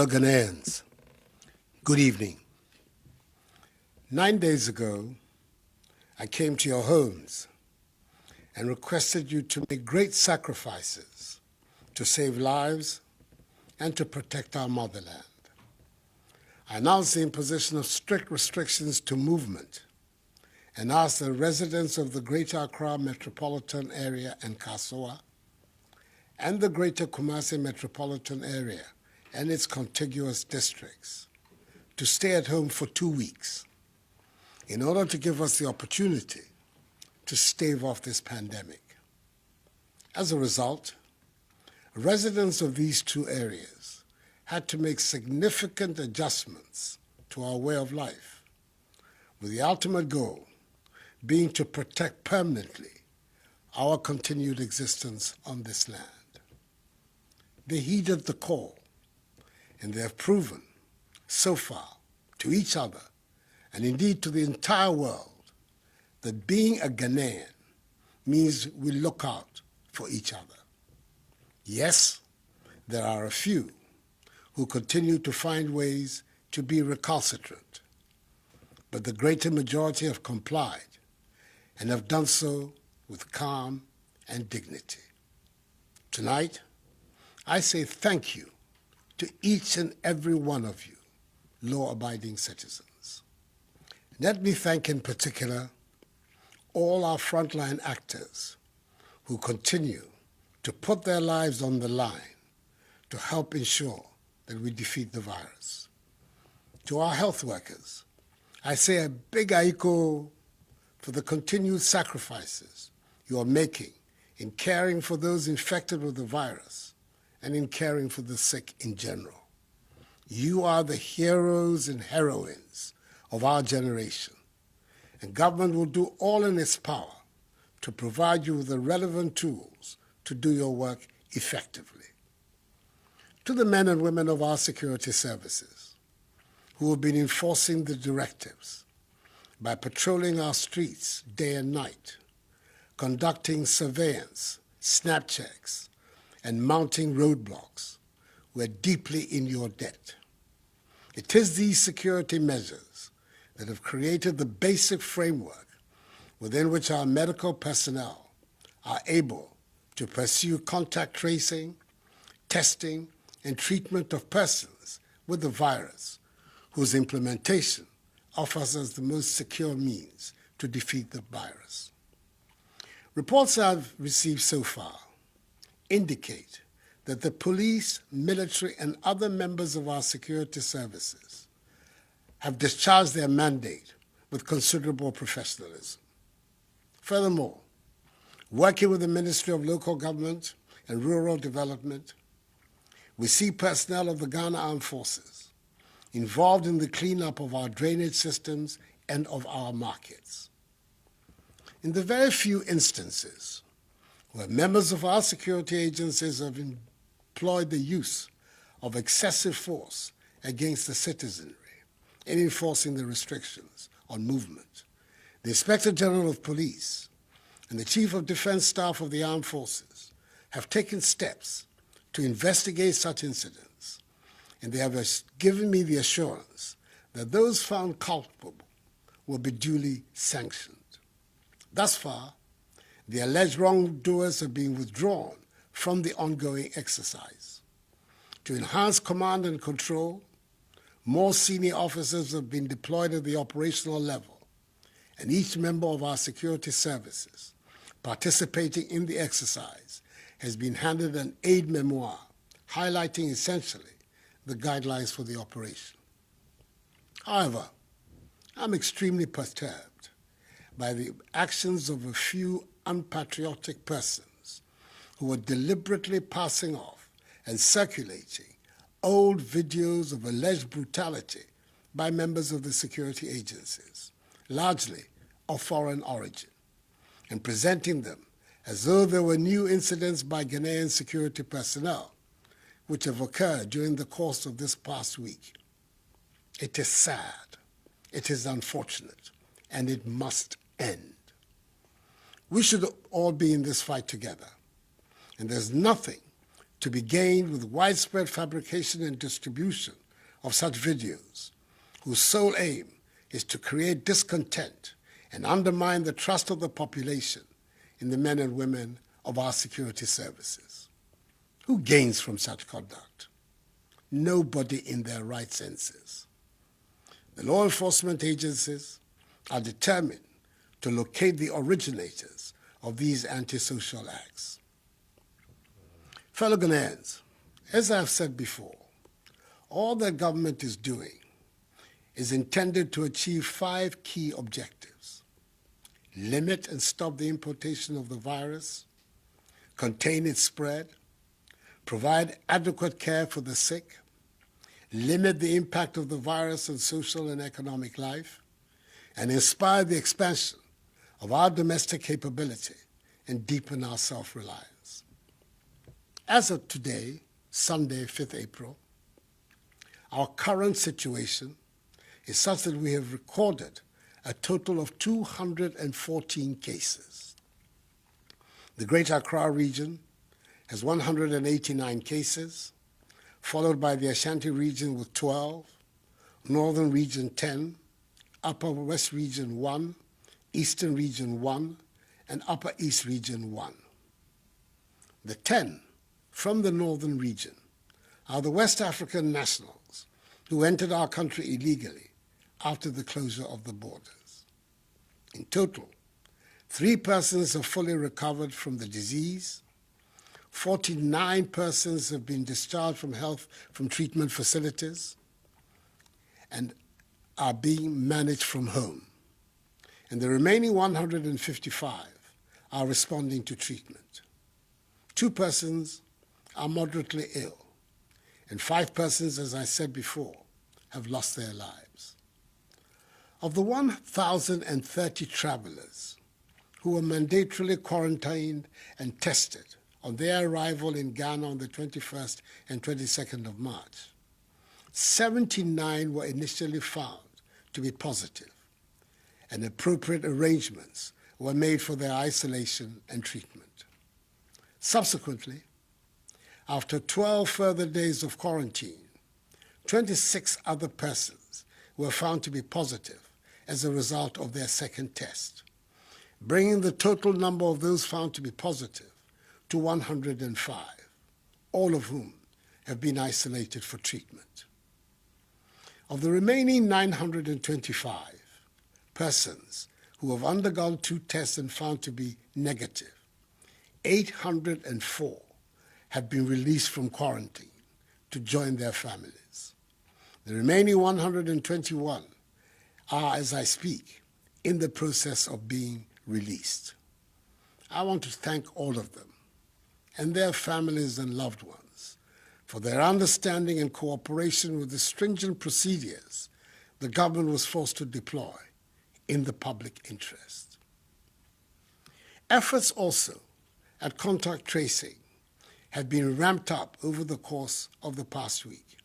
Fellow Ghanaians, good evening. 9 days ago, I came to your homes and requested you to make great sacrifices to save lives and to protect our motherland. I announced the imposition of strict restrictions to movement and asked the residents of the Greater Accra metropolitan area and Kasoa and the Greater Kumasi metropolitan area and its contiguous districts to stay at home for 2 weeks in order to give us the opportunity to stave off this pandemic. As a result, residents of these two areas had to make significant adjustments to our way of life, with the ultimate goal being to protect permanently our continued existence on this land. They heeded the call, and they have proven so far to each other and indeed to the entire world that being a Ghanaian means we look out for each other. Yes, there are a few who continue to find ways to be recalcitrant, but the greater majority have complied and have done so with calm and dignity. Tonight, I say thank you to each and every one of you, law-abiding citizens. Let me thank in particular all our frontline actors who continue to put their lives on the line to help ensure that we defeat the virus. To our health workers, I say a big aiko for the continued sacrifices you are making in caring for those infected with the virus and in caring for the sick in general. You are the heroes and heroines of our generation, and government will do all in its power to provide you with the relevant tools to do your work effectively. To the men and women of our security services who have been enforcing the directives by patrolling our streets day and night, conducting surveillance, snap checks, and mounting roadblocks, we're deeply in your debt. It is these security measures that have created the basic framework within which our medical personnel are able to pursue contact tracing, testing, and treatment of persons with the virus, whose implementation offers us the most secure means to defeat the virus. Reports I've received so far indicate that the police, military, and other members of our security services have discharged their mandate with considerable professionalism. Furthermore, working with the Ministry of Local Government and Rural Development, we see personnel of the Ghana Armed Forces involved in the cleanup of our drainage systems and of our markets. In the very few instances where members of our security agencies have employed the use of excessive force against the citizenry in enforcing the restrictions on movement, the Inspector General of Police and the Chief of Defense Staff of the Armed Forces have taken steps to investigate such incidents, and they have given me the assurance that those found culpable will be duly sanctioned. Thus far, the alleged wrongdoers have been withdrawn from the ongoing exercise. To enhance command and control, more senior officers have been deployed at the operational level, and each member of our security services participating in the exercise has been handed an aid memoir highlighting essentially the guidelines for the operation. However, I'm extremely perturbed by the actions of a few unpatriotic persons who are deliberately passing off and circulating old videos of alleged brutality by members of the security agencies, largely of foreign origin, and presenting them as though there were new incidents by Ghanaian security personnel which have occurred during the course of this past week. It is sad, it is unfortunate, and it must end. We should all be in this fight together, and there's nothing to be gained with widespread fabrication and distribution of such videos, whose sole aim is to create discontent and undermine the trust of the population in the men and women of our security services. Who gains from such conduct? Nobody in their right senses. The law enforcement agencies are determined to locate the originators of these antisocial acts. Fellow Ghanaians, as I've said before, all that government is doing is intended to achieve 5 key objectives: limit and stop the importation of the virus, contain its spread, provide adequate care for the sick, limit the impact of the virus on social and economic life, and inspire the expansion of our domestic capability and deepen our self-reliance. As of today, Sunday, 5th April, our current situation is such that we have recorded a total of 214 cases. The Greater Accra region has 189 cases, followed by the Ashanti region with 12, Northern region 10, Upper West region 1, Eastern region 1, and Upper East region 1. The 10 from the Northern region are the West African nationals who entered our country illegally after the closure of the borders. In total, 3 persons have fully recovered from the disease, 49 persons have been discharged from treatment facilities and are being managed from home, and the remaining 155 are responding to treatment. 2 persons are moderately ill, and 5 persons, as I said before, have lost their lives. Of the 1,030 travelers who were mandatorily quarantined and tested on their arrival in Ghana on the 21st and 22nd of March, 79 were initially found to be positive, and appropriate arrangements were made for their isolation and treatment. Subsequently, after 12 further days of quarantine, 26 other persons were found to be positive as a result of their second test, bringing the total number of those found to be positive to 105, all of whom have been isolated for treatment. Of the remaining 925 persons who have undergone 2 tests and found to be negative, 804 have been released from quarantine to join their families. The remaining 121 are, as I speak, in the process of being released. I want to thank all of them and their families and loved ones for their understanding and cooperation with the stringent procedures the government was forced to deploy in the public interest. Efforts also at contact tracing have been ramped up over the course of the past week.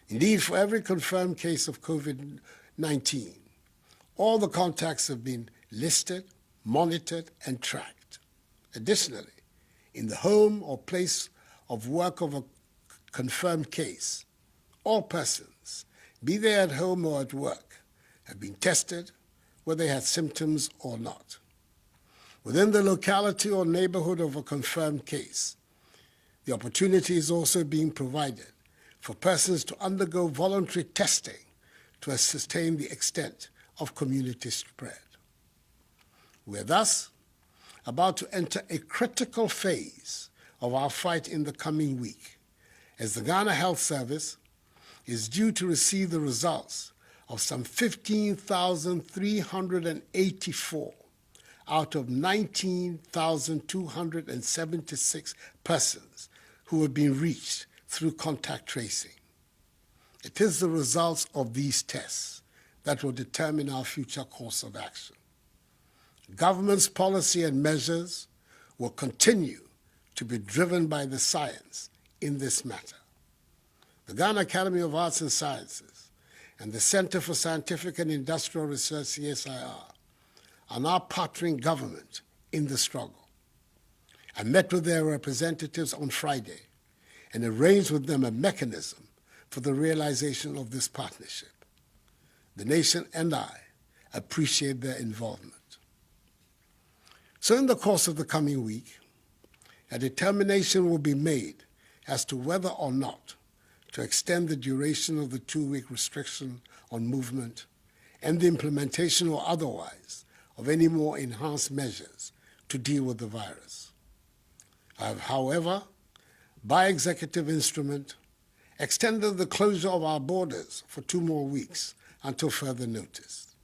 Indeed, for every confirmed case of COVID-19, all the contacts have been listed, monitored, and tracked. Additionally, in the home or place of work of a confirmed case, all persons, be they at home or at work, have been tested, whether they had symptoms or not. Within the locality or neighborhood of a confirmed case, the opportunity is also being provided for persons to undergo voluntary testing to ascertain the extent of community spread. We are thus about to enter a critical phase of our fight in the coming week, as the Ghana Health Service is due to receive the results of some 15,384 out of 19,276 persons who have been reached through contact tracing. It is the results of these tests that will determine our future course of action. Government's policy and measures will continue to be driven by the science in this matter. The Ghana Academy of Arts and Sciences and the Center for Scientific and Industrial Research, CSIR, are now partnering government in the struggle. I met with their representatives on Friday and arrange with them a mechanism for the realization of this partnership. The nation and I appreciate their involvement. So in the course of the coming week, a determination will be made as to whether or not to extend the duration of the 2-week restriction on movement and the implementation or otherwise of any more enhanced measures to deal with the virus. I have, however, by executive instrument, extended the closure of our borders for 2 more weeks until further notice.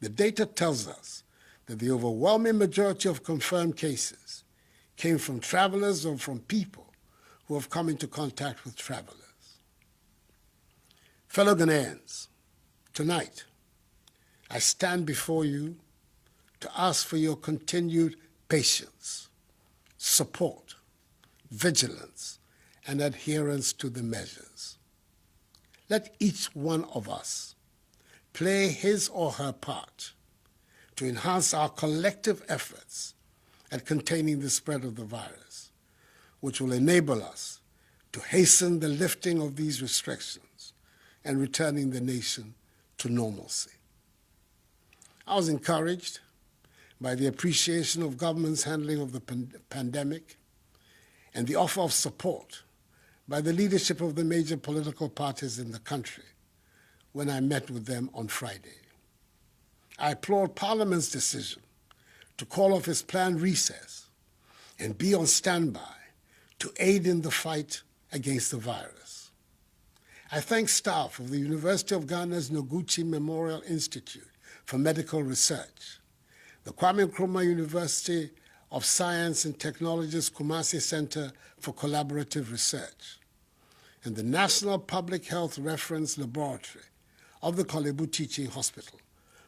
The data tells us that the overwhelming majority of confirmed cases came from travelers or from people who have come into contact with travelers. Fellow Ghanaians, tonight I stand before you to ask for your continued patience, support, vigilance, and adherence to the measures. Let each one of us play his or her part to enhance our collective efforts at containing the spread of the virus, which will enable us to hasten the lifting of these restrictions and returning the nation to normalcy. I was encouraged by the appreciation of government's handling of the pandemic and the offer of support by the leadership of the major political parties in the country when I met with them on Friday. I applaud Parliament's decision to call off its planned recess and be on standby to aid in the fight against the virus. I thank staff of the University of Ghana's Noguchi Memorial Institute for Medical Research, the Kwame Nkrumah University of Science and Technology's Kumasi Center for Collaborative Research, and the National Public Health Reference Laboratory of the Kolebu Teaching Hospital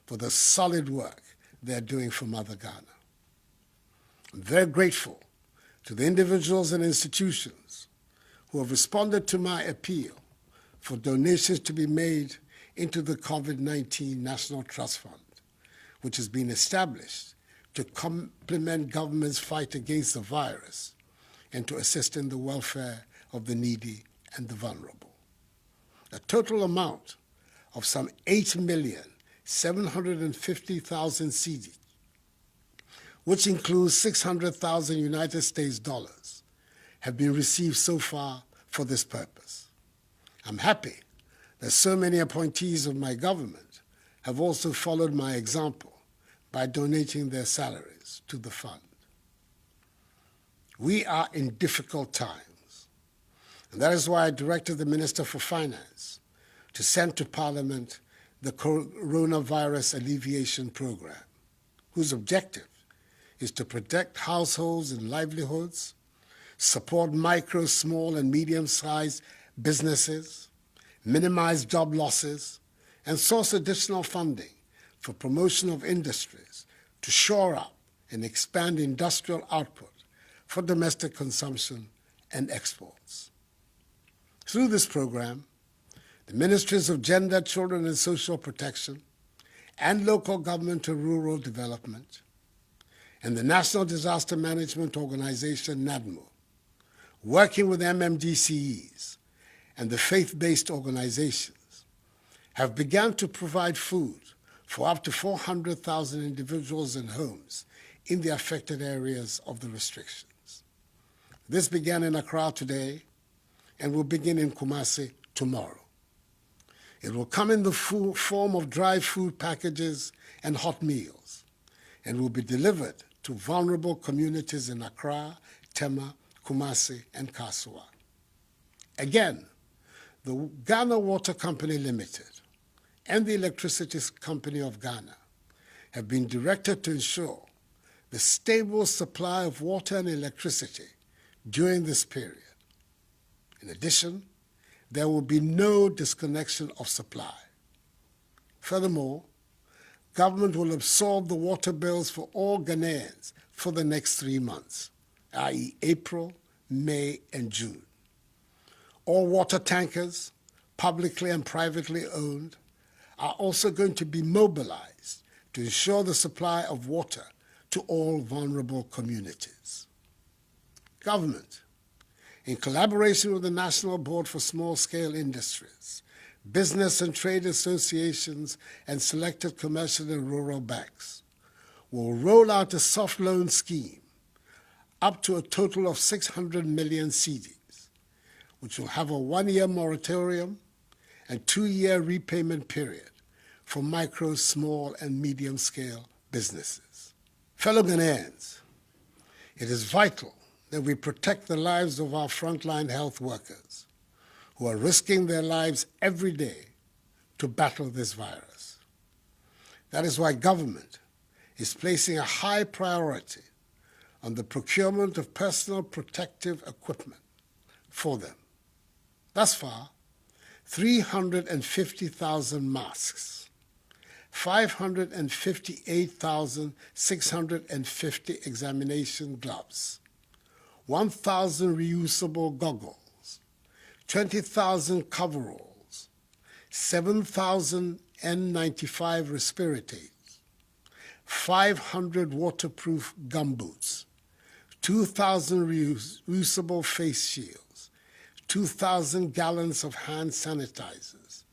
for the solid work they are doing for Mother Ghana. I'm very grateful to the individuals and institutions who have responded to my appeal for donations to be made into the COVID-19 National Trust Fund, which has been established to complement government's fight against the virus and to assist in the welfare of the needy and the vulnerable. A total amount of some 8,750,000 cedi, which includes 600,000 United States dollars, have been received so far for this purpose. I'm happy that so many appointees of my government have also followed my example by donating their salaries to the fund. We are in difficult times, and that is why I directed the Minister for Finance to send to Parliament the Coronavirus Alleviation Program, whose objective is to protect households and livelihoods, support micro, small, and medium-sized businesses, minimize job losses, and source additional funding for promotion of industries to shore up and expand industrial output for domestic consumption and exports. Through this program, the Ministries of Gender, Children and Social Protection, and Local Government and Rural Development, and the National Disaster Management Organization, NADMO, working with MMDCEs and the faith-based organizations, have begun to provide food for up to 400,000 individuals and homes in the affected areas of the restrictions. This began in Accra today and will begin in Kumasi tomorrow. It will come in the form of dry food packages and hot meals, and will be delivered to vulnerable communities in Accra, Tema, Kumasi, and Kasua. Again, the Ghana Water Company Limited and the Electricity Company of Ghana have been directed to ensure the stable supply of water and electricity during this period. In addition, there will be no disconnection of supply. Furthermore, government will absorb the water bills for all Ghanaians for the next 3 months, i.e. April, May, and June. All water tankers, publicly and privately owned, are also going to be mobilized to ensure the supply of water to all vulnerable communities. Government in collaboration with the National Board for Small-Scale Industries, business and trade associations, and selected commercial and rural banks, will roll out a soft loan scheme up to a total of 600 million cedis, which will have a 1-year moratorium and 2-year repayment period for micro, small, and medium-scale businesses. Fellow Ghanaians, it is vital that we protect the lives of our frontline health workers who are risking their lives every day to battle this virus. That is why government is placing a high priority on the procurement of personal protective equipment for them. Thus far, 350,000 masks, 558,650 examination gloves, 1,000 reusable goggles, 20,000 coveralls, 7,000 N95 respirators, 500 waterproof gumboots, 2,000 reusable face shields, 2,000 gallons of hand sanitizers,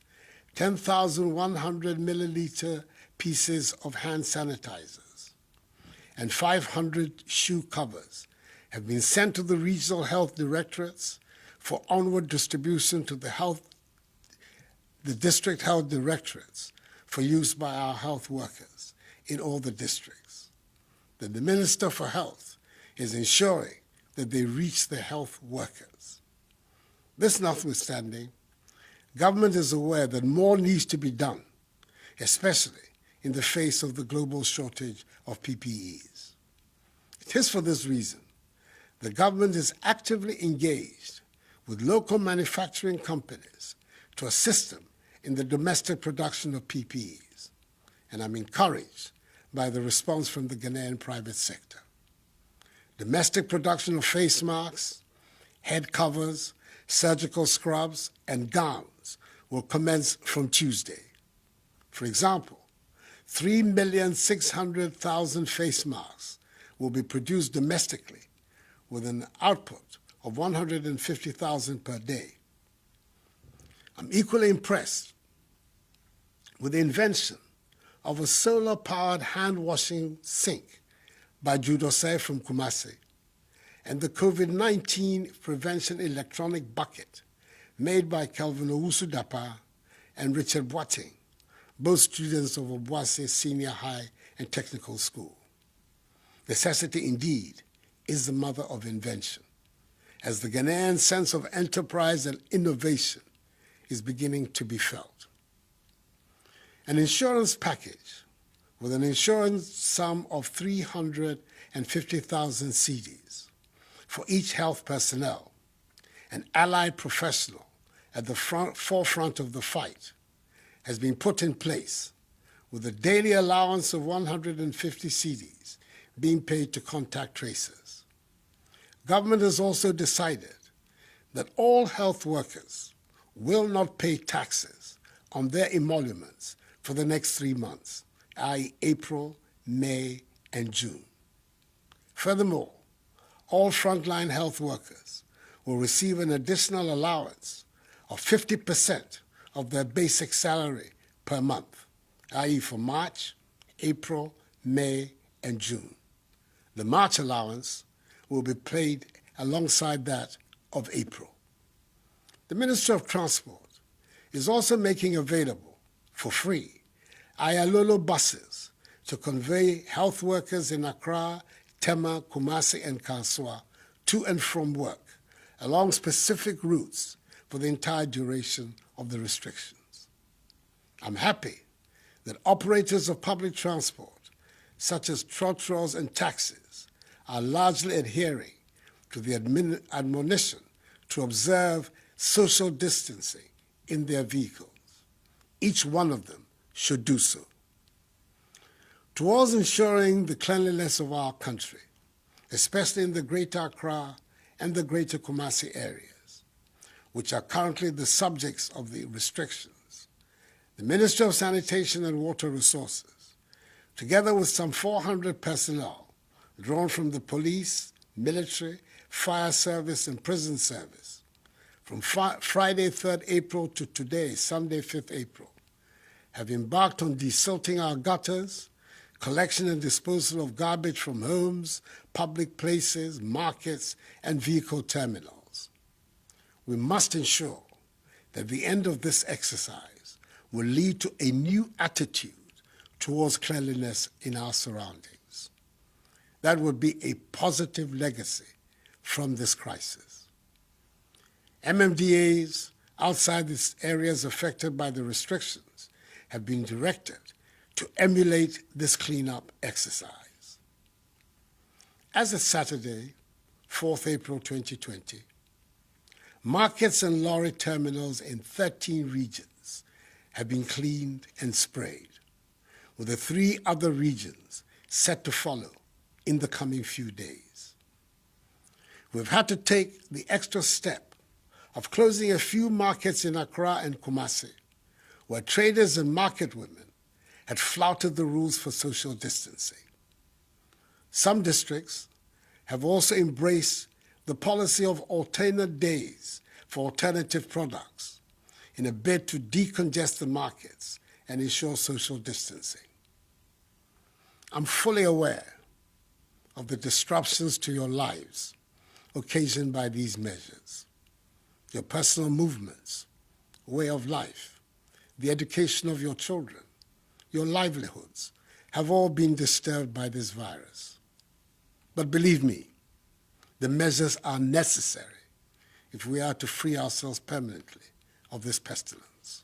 10,100 milliliter pieces of hand sanitizers, and 500 shoe covers have been sent to the regional health directorates for onward distribution to the district health directorates for use by our health workers in all the districts. Then the Minister for Health is ensuring that they reach the health workers. This notwithstanding, government is aware that more needs to be done, especially in the face of the global shortage of PPEs. It is for this reason the government is actively engaged with local manufacturing companies to assist them in the domestic production of PPEs, and I'm encouraged by the response from the Ghanaian private sector. Domestic production of face masks, head covers, surgical scrubs, and gowns will commence from Tuesday. For example, 3,600,000 face masks will be produced domestically with an output of 150,000 per day. I'm equally impressed with the invention of a solar-powered hand-washing sink by Judose from Kumasi, and the COVID-19 prevention electronic bucket made by Kelvin Owusu Dapa and Richard Boateng, both students of Obuasi Senior High and Technical School. Necessity, indeed, is the mother of invention, as the Ghanaian sense of enterprise and innovation is beginning to be felt. An insurance package with an insurance sum of 350,000 cedis for each health personnel and allied professional at the forefront of the fight has been put in place, with a daily allowance of 150 cedis being paid to contact tracers. Government has also decided that all health workers will not pay taxes on their emoluments for the next 3 months, i.e. April, May, and June. Furthermore, all frontline health workers will receive an additional allowance of 50% of their basic salary per month, i.e. for March, April, May, and June. The March allowance will be paid alongside that of April. The Ministry of Transport is also making available, for free, Ayalolo buses to convey health workers in Accra, Tema, Kumasi, and Kanswa to and from work along specific routes for the entire duration of the restrictions. I'm happy that operators of public transport, such as trotros and taxis, are largely adhering to the admonition to observe social distancing in their vehicles. Each one of them should do so. Towards ensuring the cleanliness of our country, especially in the Greater Accra and the Greater Kumasi areas, which are currently the subjects of the restrictions, the Ministry of Sanitation and Water Resources, together with some 400 personnel drawn from the police, military, fire service, and prison service, from Friday, 3rd April to today, Sunday, 5th April, have embarked on desilting our gutters, collection and disposal of garbage from homes, public places, markets, and vehicle terminals. We must ensure that the end of this exercise will lead to a new attitude towards cleanliness in our surroundings. That would be a positive legacy from this crisis. MMDAs outside the areas affected by the restrictions have been directed to emulate this cleanup exercise. As of Saturday, 4th April 2020, markets and lorry terminals in 13 regions have been cleaned and sprayed, with the 3 other regions set to follow in the coming few days. We've had to take the extra step of closing a few markets in Accra and Kumasi, where traders and market women had flouted the rules for social distancing. Some districts have also embraced the policy of alternate days for alternative products in a bid to decongest the markets and ensure social distancing. I'm fully aware of the disruptions to your lives occasioned by these measures. Your personal movements, way of life, the education of your children, your livelihoods have all been disturbed by this virus. But believe me, the measures are necessary if we are to free ourselves permanently of this pestilence.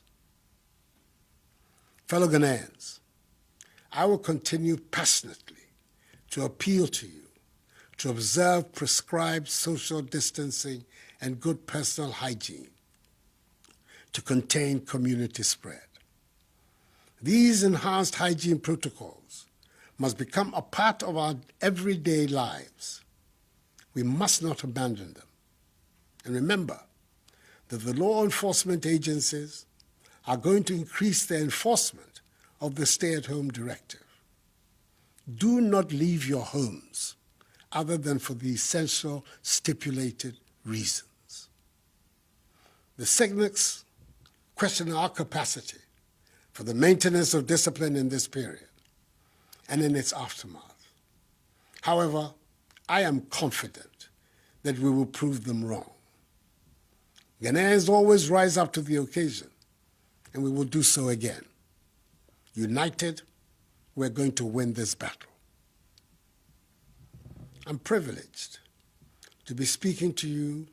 Fellow Ghanaians, I will continue passionately to appeal to you to observe prescribed social distancing and good personal hygiene to contain community spread. These enhanced hygiene protocols must become a part of our everyday lives. We must not abandon them. And remember that the law enforcement agencies are going to increase their enforcement of the stay-at-home directive. Do not leave your homes other than for the essential stipulated reasons. The cynics question our capacity for the maintenance of discipline in this period and in its aftermath. However, I am confident that we will prove them wrong. Ghanaians always rise up to the occasion, and we will do so again. United, we're going to win this battle. I'm privileged to be speaking to you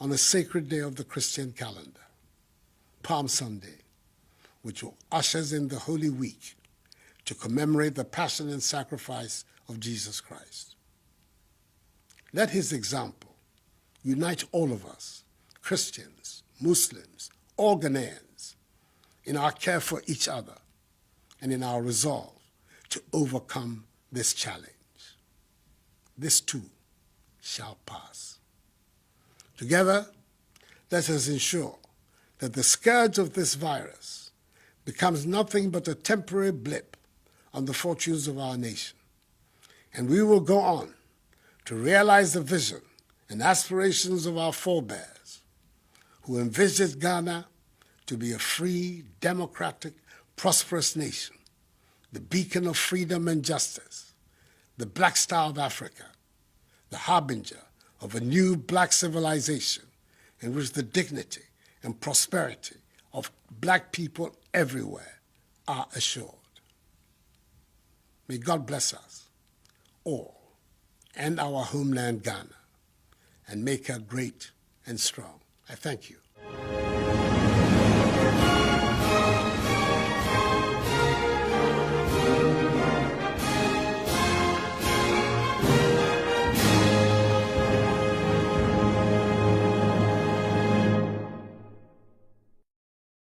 on a sacred day of the Christian calendar, Palm Sunday, which ushers in the Holy Week to commemorate the passion and sacrifice of Jesus Christ. Let his example unite all of us, Christians, Muslims, all Ghanaians, in our care for each other and in our resolve to overcome this challenge. This too shall pass. Together, let us ensure that the scourge of this virus becomes nothing but a temporary blip on the fortunes of our nation. And we will go on to realize the vision and aspirations of our forebears who envisioned Ghana to be a free, democratic, prosperous nation, the beacon of freedom and justice, the Black Star of Africa, the harbinger of a new black civilization in which the dignity and prosperity of black people everywhere are assured. May God bless us all and our homeland Ghana and make her great and strong. I thank you.